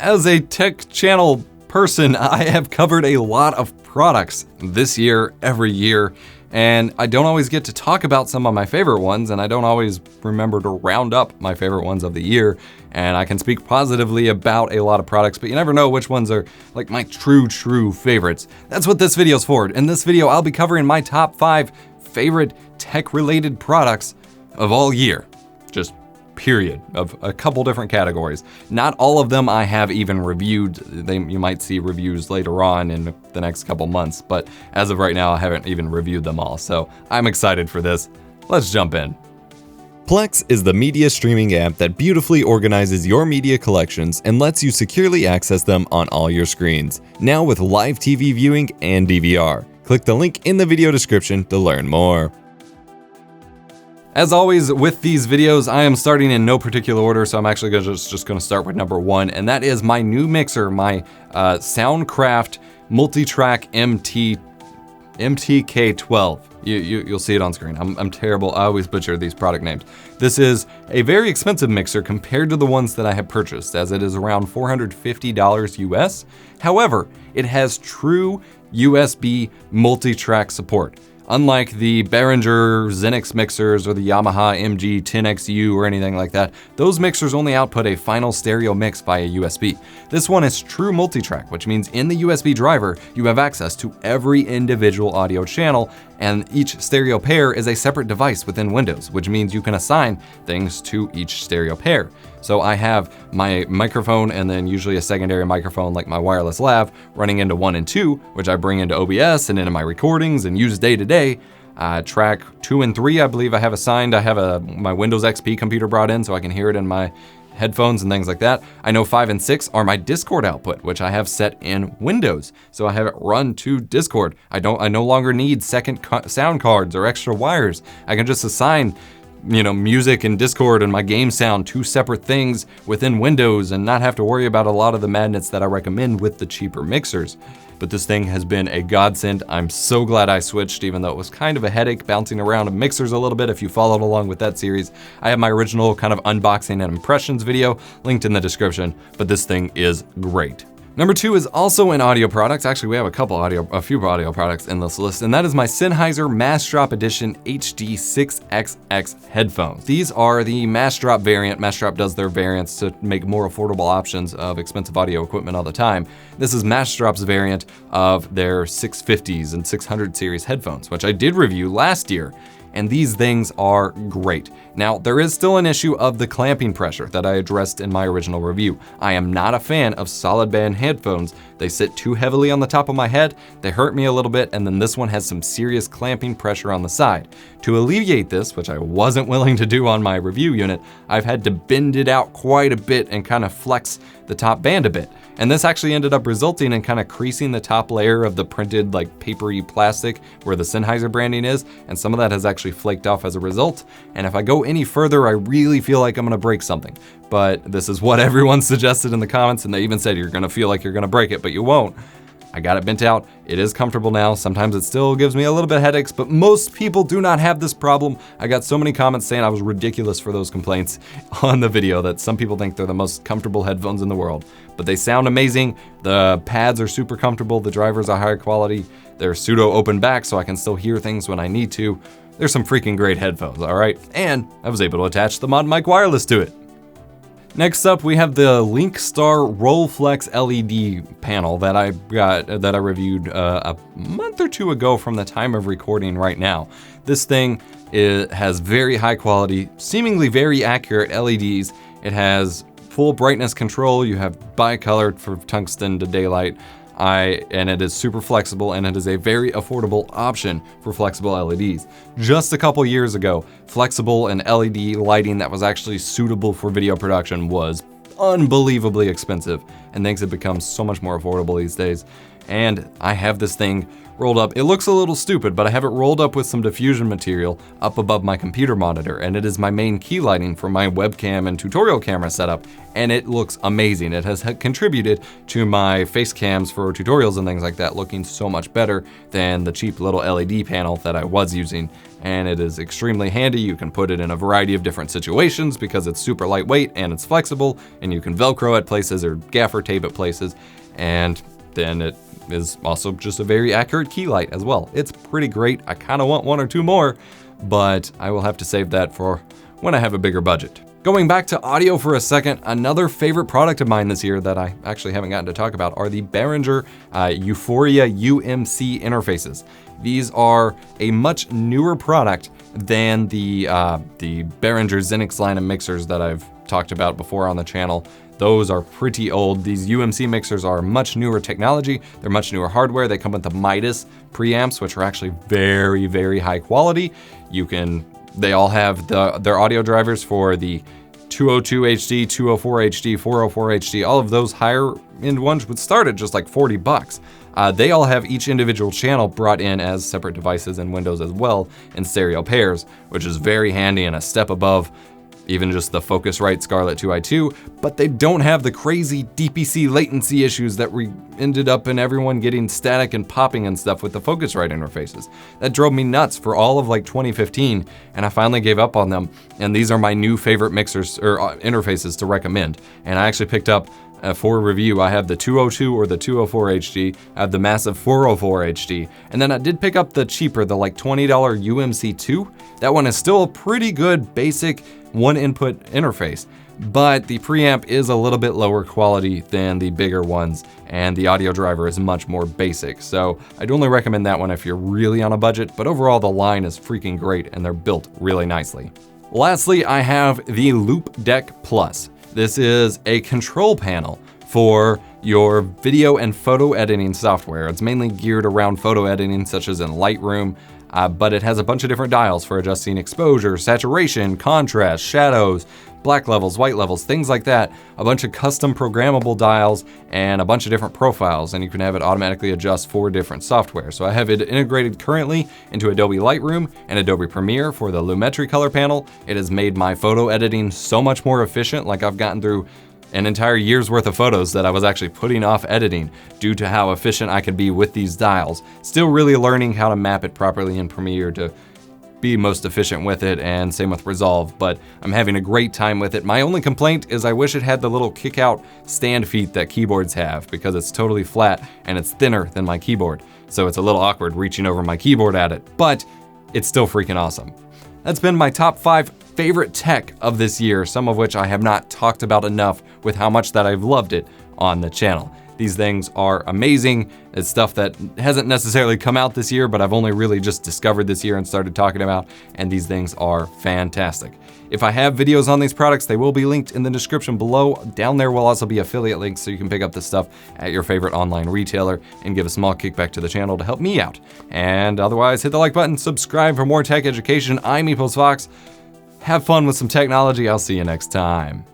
As a tech channel person, I have covered a lot of products this year, every year, and I don't always get to talk about some of my favorite ones, and I don't always remember to round up my favorite ones of the year, and I can speak positively about a lot of products, but you never know which ones are like my true favorites. That's what this video's for. In this video, I'll be covering my top 5 favorite tech-related products of all year. Just period, of a couple different categories. Not all of them I have even reviewed. You might see reviews later on in the next couple months, but as of right now, I haven't even reviewed them all. So I'm excited for this. Let's jump in. Plex is the media streaming app that beautifully organizes your media collections and lets you securely access them on all your screens, now with live TV viewing and DVR. Click the link in the video description to learn more. As always with these videos, I am starting in no particular order, so I'm actually just going to start with number 1, and that is my new mixer, my Soundcraft Multitrack MTMTK12. You'll see it on screen. I'm terrible. I always butcher these product names. This is a very expensive mixer compared to the ones that I have purchased, as it is around $450 US. However, it has true USB multi-track support. Unlike the Behringer Xenix mixers or the Yamaha MG10XU or anything like that, those mixers only output a final stereo mix via USB. This one is true multitrack, which means in the USB driver, you have access to every individual audio channel, and each stereo pair is a separate device within Windows, which means you can assign things to each stereo pair. So I have my microphone and then usually a secondary microphone like my wireless lav running into 1 and 2, which I bring into OBS and into my recordings and use day to day. Track 2 and 3, I believe I have assigned. I have my Windows XP computer brought in so I can hear it in my headphones and things like that. I know 5 and 6 are my Discord output, which I have set in Windows. So I have it run to Discord. I no longer need second sound cards or extra wires. I can just assign music and Discord and my game sound, 2 separate things within Windows, and not have to worry about a lot of the madness that I recommend with the cheaper mixers. But this thing has been a godsend. I'm so glad I switched, even though it was kind of a headache bouncing around mixers a little bit. If you followed along with that series, I have my original kind of unboxing and impressions video linked in the description, but this thing is great. Number 2 is also an audio product. Actually, we have a few audio products in this list, and that is my Sennheiser Master OP Edition HD6XX headphones. These are the Master OP variant. Master OP does their variants to make more affordable options of expensive audio equipment all the time. This is Master OP's variant of their 650s and 600 series headphones, which I did review last year. And these things are great. Now, there is still an issue of the clamping pressure that I addressed in my original review. I am not a fan of solid band headphones. They sit too heavily on the top of my head, they hurt me a little bit, and then this one has some serious clamping pressure on the side. To alleviate this, which I wasn't willing to do on my review unit, I've had to bend it out quite a bit and kind of flex the top band a bit. And this actually ended up resulting in kind of creasing the top layer of the printed like papery plastic where the Sennheiser branding is, and some of that has actually flaked off as a result. And if I go any further, I really feel like I'm gonna break something. But this is what everyone suggested in the comments, and they even said you're gonna feel like you're gonna break it, but you won't. I got it bent out. It is comfortable now. Sometimes it still gives me a little bit of headaches, but most people do not have this problem. I got so many comments saying I was ridiculous for those complaints on the video that some people think they're the most comfortable headphones in the world, but they sound amazing. The pads are super comfortable. The drivers are high quality. They're pseudo open back, so I can still hear things when I need to. They're some freaking great headphones, all right? And I was able to attach the mod mic wireless to it. Next up, we have the Linkstar Rollflex LED panel that I reviewed a month or 2 ago from the time of recording right now. This thing has very high quality, seemingly very accurate LEDs. It has full brightness control. You have bicolor for tungsten to daylight. And it is super flexible, and it is a very affordable option for flexible LEDs. Just a couple years ago, flexible and LED lighting that was actually suitable for video production was unbelievably expensive, and things have become so much more affordable these days. And I have this thing rolled up. It looks a little stupid, but I have it rolled up with some diffusion material up above my computer monitor, and it is my main key lighting for my webcam and tutorial camera setup, and it looks amazing. It has contributed to my face cams for tutorials and things like that looking so much better than the cheap little LED panel that I was using. and it is extremely handy. You can put it in a variety of different situations because it's super lightweight and it's flexible, and you can Velcro at places or gaffer tape at places, and then it is also just a very accurate key light as well. It's pretty great. I kind of want one or two more, but I will have to save that for when I have a bigger budget. Going back to audio for a second, another favorite product of mine this year that I actually haven't gotten to talk about are the Behringer U-Phoria UMC interfaces. These are a much newer product than the Behringer Xenix line of mixers that I've talked about before on the channel. Those are pretty old. These UMC mixers are much newer technology. They're much newer hardware. They come with the Midas preamps, which are actually very, very high quality. They all have their audio drivers for the 202 HD, 204 HD, 404 HD. All of those higher end ones would start at just like $40. They all have each individual channel brought in as separate devices in Windows as well in stereo pairs, which is very handy and a step above even just the Focusrite Scarlett 2i2, but they don't have the crazy DPC latency issues that we ended up in everyone getting static and popping and stuff with the Focusrite interfaces. That drove me nuts for all of like 2015, and I finally gave up on them, and these are my new favorite mixers or interfaces to recommend. And I actually picked up for review, I have the 202 or the 204 HD, I have the massive 404 HD, and then I did pick up the cheaper, the like $20 UMC2. That one is still a pretty good basic one input interface, but the preamp is a little bit lower quality than the bigger ones, and the audio driver is much more basic. So I'd only recommend that one if you're really on a budget, but overall the line is freaking great and they're built really nicely. Lastly, I have the Loupedeck Plus. This is a control panel for your video and photo editing software. It's mainly geared around photo editing, such as in Lightroom, but it has a bunch of different dials for adjusting exposure, saturation, contrast, shadows, black levels, white levels, things like that. A bunch of custom programmable dials and a bunch of different profiles, and you can have it automatically adjust for different software. So I have it integrated currently into Adobe Lightroom and Adobe Premiere for the Lumetri color panel. It has made my photo editing so much more efficient. Like, I've gotten through an entire year's worth of photos that I was actually putting off editing due to how efficient I could be with these dials. Still really learning how to map it properly in Premiere to be most efficient with it, and same with Resolve, but I'm having a great time with it. My only complaint is I wish it had the little kick out stand feet that keyboards have, because it's totally flat and it's thinner than my keyboard. So it's a little awkward reaching over my keyboard at it, but it's still freaking awesome. That's been my top 5 favorite tech of this year, some of which I have not talked about enough with how much that I've loved it on the channel. These things are amazing. It's stuff that hasn't necessarily come out this year, but I've only really just discovered this year and started talking about, and these things are fantastic. If I have videos on these products, they will be linked in the description below. Down there will also be affiliate links so you can pick up this stuff at your favorite online retailer and give a small kickback to the channel to help me out. And otherwise, hit the like button, subscribe for more tech education. I'm EposVox. Have fun with some technology. I'll see you next time.